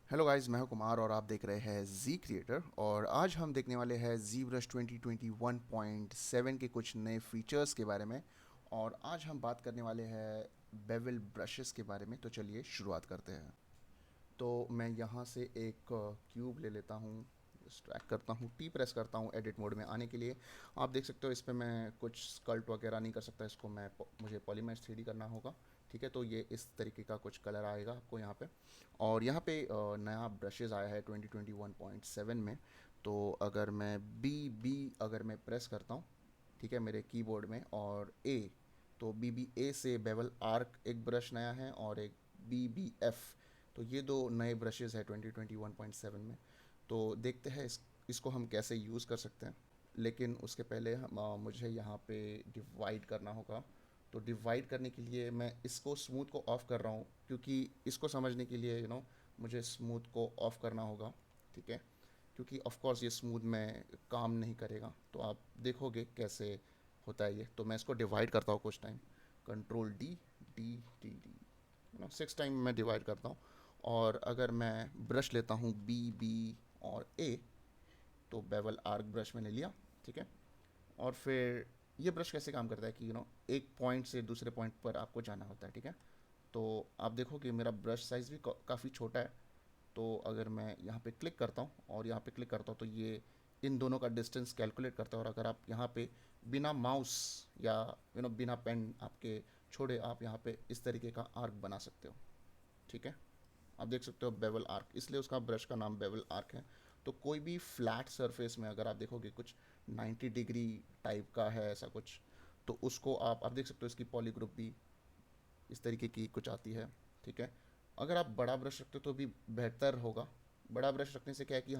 Hello guys, मैं हूं कुमार और आप देख रहे हैं जी क्रिएटर। और आज हम देखने वाले हैं जी ब्रश 2021.7 के कुछ नए फीचर्स के बारे में। और आज हम बात करने वाले हैं बेवल ब्रशेस के बारे में। तो चलिए शुरुआत करते हैं। तो मैं यहाँ से एक क्यूब ले लेता हूँ, ट्रैक करता हूँ, टी प्रेस करता हूँ एडिट मोड में आने के लिए। आप देख सकते हो इस पर मैं कुछ स्कल्ट वगैरह नहीं कर सकता, इसको मुझे पॉलीमर 3D करना होगा। ठीक है, तो ये इस तरीके का कुछ कलर आएगा आपको यहाँ पे। और यहाँ पे नया ब्रशेज़ आया है 2021.7 में। तो अगर मैं अगर मैं प्रेस करता हूँ, ठीक है, मेरे कीबोर्ड में, और ए, तो BBA से बेवल आर्क एक ब्रश नया है और एक BBF। तो ये दो नए ब्रशेज़ है 2021.7 में। तो देखते हैं इसको हम कैसे यूज़ कर सकते हैं। लेकिन उसके पहले मुझे यहाँ पे डिवाइड करना होगा। तो डिवाइड करने के लिए मैं इसको स्मूथ को ऑफ़ कर रहा हूँ, क्योंकि इसको समझने के लिए मुझे स्मूथ को ऑफ़ करना होगा। ठीक है, क्योंकि ऑफ कोर्स ये स्मूथ में काम नहीं करेगा। तो आप देखोगे कैसे होता है ये। तो मैं इसको डिवाइड करता हूँ कुछ time, control D, D D D, 6 time मैं डिवाइड करता हूँ। और अगर मैं ब्रश लेता हूँ बी और ए, तो बेवल आर्क ब्रश मैंने लिया। ठीक है, और फिर ये ब्रश कैसे काम करता है कि एक पॉइंट से दूसरे पॉइंट पर आपको जाना होता है। ठीक है, तो आप देखो कि मेरा ब्रश साइज़ भी काफ़ी छोटा है। तो अगर मैं यहाँ पे क्लिक करता हूँ और यहाँ पे क्लिक करता हूँ, तो ये इन दोनों का डिस्टेंस कैलकुलेट करता है। और अगर आप यहाँ पे बिना माउस या बिना पेन आपके छोड़े, आप यहाँ पे इस तरीके का आर्क बना सकते हो। ठीक है, आप देख सकते हो बेवल आर्क, इसलिए उसका ब्रश का नाम बेवल आर्क है। तो कोई भी फ्लैट सरफेस में अगर आप देखोगे कुछ 90 डिग्री टाइप का है ऐसा कुछ, तो उसको आप देख सकते हो इसकी पॉली ग्रुप भी इस तरीके की कुछ आती है। ठीक है, अगर आप बड़ा ब्रश रखते हो तो भी बेहतर होगा। बड़ा ब्रश रखने से क्या है कि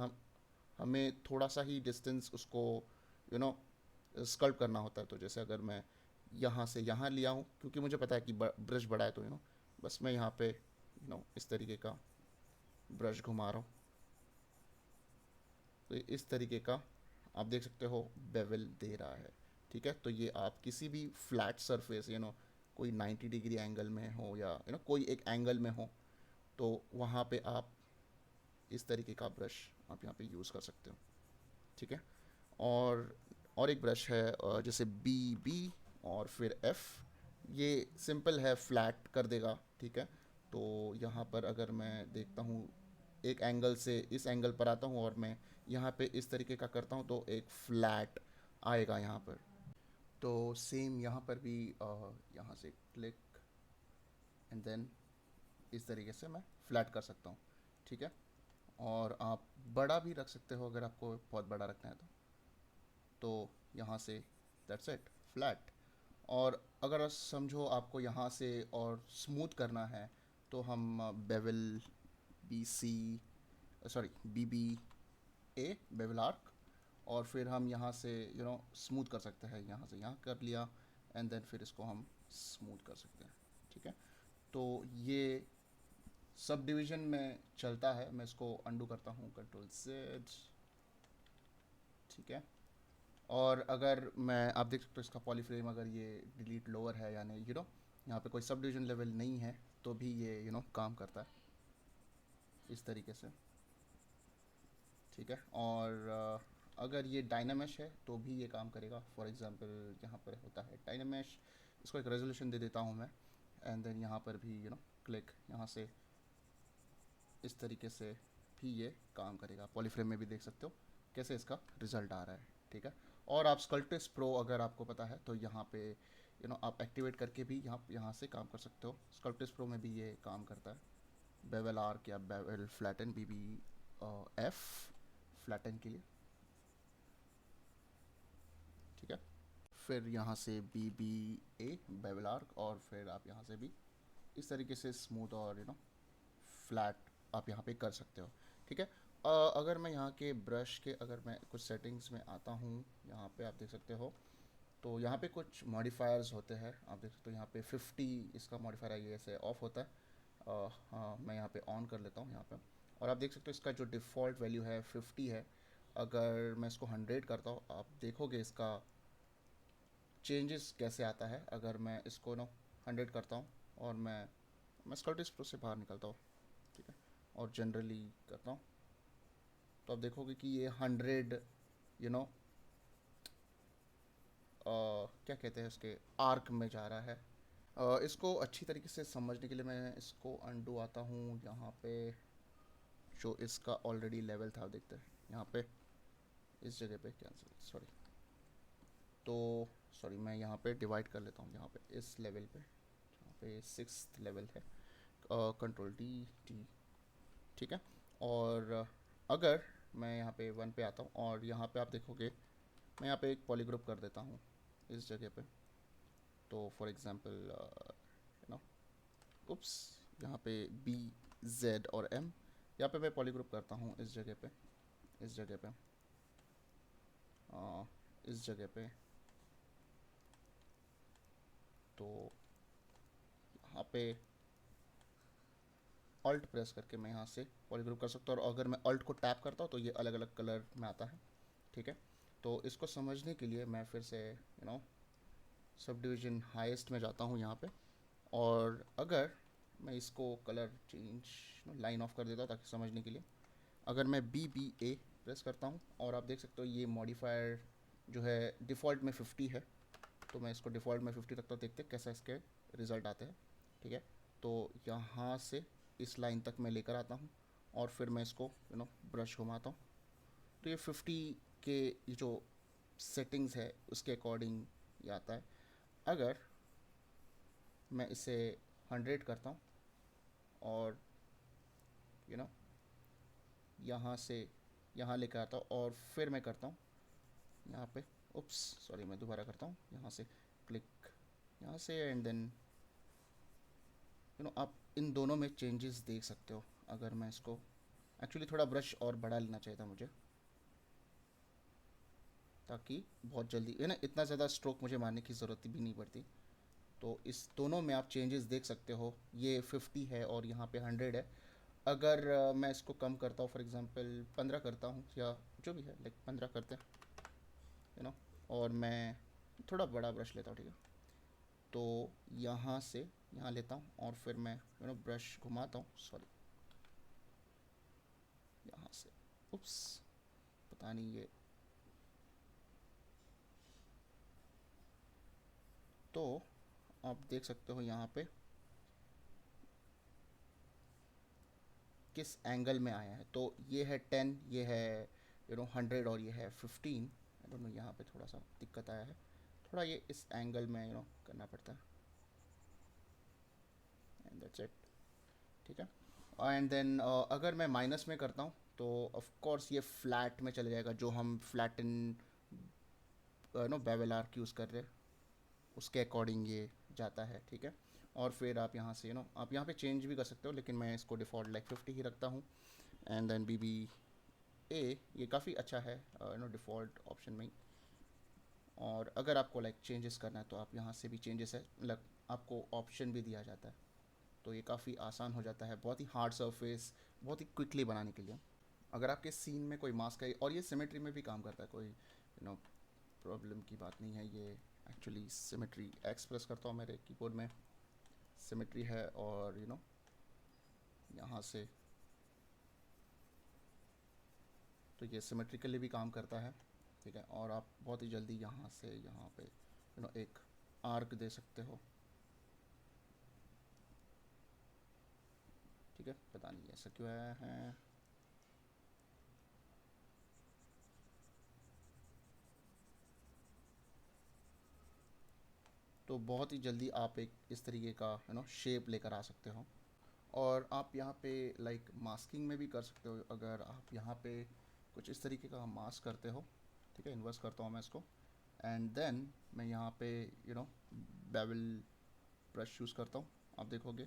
हमें थोड़ा सा ही डिस्टेंस उसको यू नो स्कल्प करना होता है। तो जैसे अगर मैं यहाँ से यहाँ लिया हूँ, क्योंकि मुझे पता है कि ब्रश बड़ा है, तो बस मैं यहाँ पे इस तरीके का ब्रश घुमा रहा हूँ। तो इस तरीके का आप देख सकते हो बेवल दे रहा है। ठीक है, तो ये आप किसी भी फ्लैट सरफेस कोई 90 डिग्री एंगल में हो या कोई एक एंगल में हो, तो वहाँ पे आप इस तरीके का ब्रश आप यहाँ पे यूज़ कर सकते हो। ठीक है, और एक ब्रश है जैसे बी और फिर एफ़। ये सिंपल है, फ्लैट कर देगा। ठीक है, तो यहाँ पर अगर मैं देखता हूँ, एक एंगल से इस एंगल पर आता हूँ और मैं यहाँ पे इस तरीके का करता हूँ, तो एक फ्लैट आएगा यहाँ पर। तो सेम यहाँ पर भी यहाँ से क्लिक एंड देन इस तरीके से मैं फ्लैट कर सकता हूँ। ठीक है, और आप बड़ा भी रख सकते हो अगर आपको बहुत बड़ा रखना है तो यहाँ से दैट्स इट, फ्लैट। और अगर समझो आपको यहाँ से और स्मूथ करना है, तो हम bevel BC, sorry BBA, bevel arc, और फिर हम यहाँ से स्मूथ कर सकते हैं। यहाँ से यहाँ कर लिया एंड देन फिर इसको हम स्मूथ कर सकते हैं। ठीक है, तो ये सब डिवीज़न में चलता है। मैं इसको अंडू करता हूँ, कंट्रोल Z। ठीक है, और अगर मैं आप देख सकते हो इसका पॉलीफ्रेम, अगर ये डिलीट लोअर है यानी यहाँ पे कोई सब डिवीजन लेवल नहीं है, तो भी ये काम करता है इस तरीके से। ठीक है, और अगर ये डायनामेश है तो भी ये काम करेगा। फॉर एग्जांपल यहाँ पर होता है डायनामेश, इसको एक रेजोल्यूशन दे देता हूँ मैं, एंड देन यहाँ पर भी क्लिक, यहाँ से इस तरीके से भी ये काम करेगा। पॉलीफ्रेम में भी देख सकते हो कैसे इसका रिजल्ट आ रहा है। ठीक है, और आप स्कल्पट्रिक्स प्रो अगर आपको पता है, तो यहाँ पे आप एक्टिवेट करके भी यहाँ से काम कर सकते हो। स्कल्पट्रिक्स प्रो में भी ये काम करता है, बेवल आर्क या बेवल फ्लैटन, BBF फ्लैटन के लिए। ठीक है, फिर यहाँ से BBA बेवल आर्क, और फिर आप यहाँ से भी इस तरीके से स्मूथ और फ्लैट आप यहाँ पे कर सकते हो। ठीक है, अगर मैं यहाँ के ब्रश के, अगर मैं कुछ सेटिंग्स में आता हूँ, यहाँ पे आप देख सकते हो, तो यहाँ पे कुछ मॉडिफायर्स होते हैं। आप देख सकते हो यहाँ पे 50 इसका मॉडिफायर है, ये ऐसे ऑफ होता है। हाँ, मैं यहाँ पे ऑन कर लेता हूँ यहाँ पे, और आप देख सकते हो इसका जो डिफ़ॉल्ट वैल्यू है 50 है। अगर मैं इसको 100 करता हूँ, आप देखोगे इसका चेंजेस कैसे आता है। अगर मैं इसको 100 करता हूँ और मैं स्कर्टिस प्रो से बाहर निकलता हूँ। ठीक है, और जनरली करता हूँ, तो आप देखोगे कि ये 100 यू नो क्या कहते हैं उसके आर्क में जा रहा है। इसको अच्छी तरीके से समझने के लिए मैं इसको अनडू आता हूँ यहाँ पे। जो इसका ऑलरेडी लेवल था, देखते हैं यहाँ पे इस जगह पे कैंसिल, सॉरी। तो सॉरी, मैं यहाँ पे डिवाइड कर लेता हूँ, यहाँ पे इस लेवल पे, यहाँ पे 6th लेवल है, कंट्रोल डी टी, ठीक है। और अगर मैं यहाँ पे 1 पे आता हूँ और यहाँ पे आप देखोगे मैं यहाँ पे एक पॉलीग्रुप कर देता हूँ इस जगह पे। तो फॉर एग्जांपल नो उप्स, यहाँ पे बी जेड और एम, यहाँ पे मैं पॉलीग्रुप करता हूँ इस जगह पे, इस जगह पे, इस जगह पे। तो यहाँ पे अल्ट प्रेस करके मैं यहाँ से पॉलीग्रुप कर सकता हूँ, और अगर मैं अल्ट को टैप करता हूँ तो ये अलग अलग कलर में आता है, ठीक है। तो इसको समझने के लिए मैं फिर से सब डिवीज़न हाईएस्ट में जाता हूँ यहाँ पे, और अगर मैं इसको कलर चेंज लाइन ऑफ कर देता हूँ ताकि समझने के लिए। अगर मैं बी बी ए प्रेस करता हूँ और आप देख सकते हो ये मॉडिफायर जो है डिफ़ॉल्ट में 50 है, तो मैं इसको डिफ़ॉल्ट में 50 रखता हूँ, देखते कैसा इसके रिज़ल्ट आते हैं, ठीक है। तो यहाँ से इस लाइन तक मैं लेकर आता हूँ और फिर मैं इसको ब्रश घुमाता हूँ, तो ये 50 के ये जो सेटिंग्स है उसके अकॉर्डिंग ये आता है। अगर मैं इसे 100 करता हूँ और यू नो यहाँ से यहाँ लेकर आता हूँ और फिर मैं करता हूँ यहाँ पे, उप्स सॉरी, मैं दोबारा करता हूँ यहाँ से क्लिक, यहाँ से, एंड देन आप इन दोनों में चेंजेस देख सकते हो। अगर मैं इसको एक्चुअली थोड़ा ब्रश और बढ़ा लेना चाहिए था मुझे, ताकि बहुत जल्दी इतना ज़्यादा स्ट्रोक मुझे मारने की ज़रूरत भी नहीं पड़ती। तो इस दोनों में आप चेंजेस देख सकते हो, ये 50 है और यहाँ पे 100 है। अगर मैं इसको कम करता हूँ, फॉर एग्जांपल 15 करता हूँ या जो भी है, लाइक 15 करते हैं और मैं थोड़ा बड़ा ब्रश लेता हूँ, ठीक है। तो यहाँ से यहाँ लेता हूँ और फिर मैं ब्रश घुमाता हूँ, सॉरी, यहाँ से, उप्स, पता नहीं ये, तो आप देख सकते हो यहाँ पे किस एंगल में आया है। तो ये है 10, ये है 100 और ये है 15। आई डोंट नो, यहाँ पे थोड़ा सा दिक्कत आया है, थोड़ा ये इस एंगल में करना पड़ता है, एंड दैट्स इट, ठीक है। एंड देन अगर मैं माइनस में करता हूँ तो ऑफ कोर्स ये फ्लैट में चले जाएगा, जो हम फ्लैटन बेवल आर्क यूज़ कर रहे हैं उसके अकॉर्डिंग ये जाता है, ठीक है। और फिर आप यहाँ से आप यहाँ पे चेंज भी कर सकते हो, लेकिन मैं इसको डिफ़ॉल्ट लाइक 50 ही रखता हूँ। एंड देन बी बी ए, ये काफ़ी अच्छा है डिफ़ॉल्ट ऑप्शन में ही। और अगर आपको लाइक चेंजेस करना है तो आप यहाँ से भी चेंजेस है, मतलब आपको ऑप्शन भी दिया जाता है, तो ये काफ़ी आसान हो जाता है बहुत ही हार्ड सरफेस बहुत ही क्विकली बनाने के लिए। अगर आपके सीन में कोई मास्क है, और ये सिमेट्री में भी काम करता है, कोई प्रॉब्लम की बात नहीं है, ये एक्चुअली सिमेट्री एक्सप्रेस करता हूँ मेरे कीबोर्ड में, सिमेट्री है, और यहाँ से तो ये सिमेट्रिकली भी काम करता है, ठीक है। और आप बहुत ही जल्दी यहाँ से यहाँ पे एक आर्क दे सकते हो, ठीक है। पता नहीं ऐसा क्यों आया है, तो बहुत ही जल्दी आप एक इस तरीके का शेप लेकर आ सकते हो। और आप यहाँ पे लाइक मास्किंग में भी कर सकते हो। अगर आप यहाँ पे कुछ इस तरीके का मास्क करते हो, ठीक है, इन्वर्स करता हूँ मैं इसको, एंड देन मैं यहाँ पे बेवल ब्रश यूज़ करता हूँ, आप देखोगे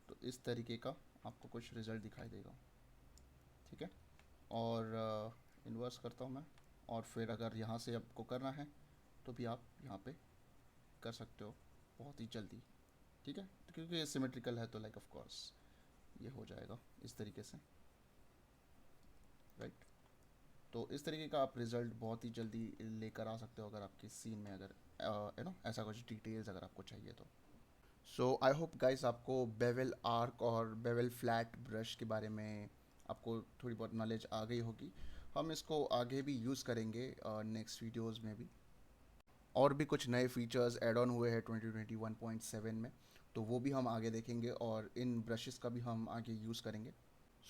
तो इस तरीके का आपको कुछ रिज़ल्ट दिखाई देगा, ठीक है। और इन्वर्स करता हूँ मैं, और फिर अगर यहाँ से आपको करना है तो भी आप यहाँ पे कर सकते हो बहुत ही जल्दी, ठीक है। तो क्योंकि ये सिमेट्रिकल है तो लाइक ऑफ कोर्स ये हो जाएगा इस तरीके से, राइट। तो इस तरीके का आप रिज़ल्ट बहुत ही जल्दी लेकर आ सकते हो, अगर आपके सीन में अगर ऐसा कुछ डिटेल्स अगर आपको चाहिए तो। सो आई होप गाइस आपको बेवल आर्क और बेवल फ्लैट ब्रश के बारे में आपको थोड़ी बहुत नॉलेज आ गई होगी। हम इसको आगे भी यूज़ करेंगे नेक्स्ट वीडियोस में भी। और भी कुछ नए फीचर्स ऐड ऑन हुए हैं 2021.7 में, तो वो भी हम आगे देखेंगे और इन ब्रशेस का भी हम आगे यूज़ करेंगे।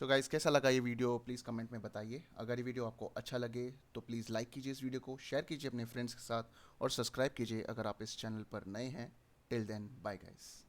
सो गाइस, कैसा लगा ये वीडियो प्लीज़ कमेंट में बताइए। अगर ये वीडियो आपको अच्छा लगे तो प्लीज़ लाइक कीजिए इस वीडियो को, शेयर कीजिए अपने फ्रेंड्स के साथ और सब्सक्राइब कीजिए अगर आप इस चैनल पर नए हैं। Till then, bye guys.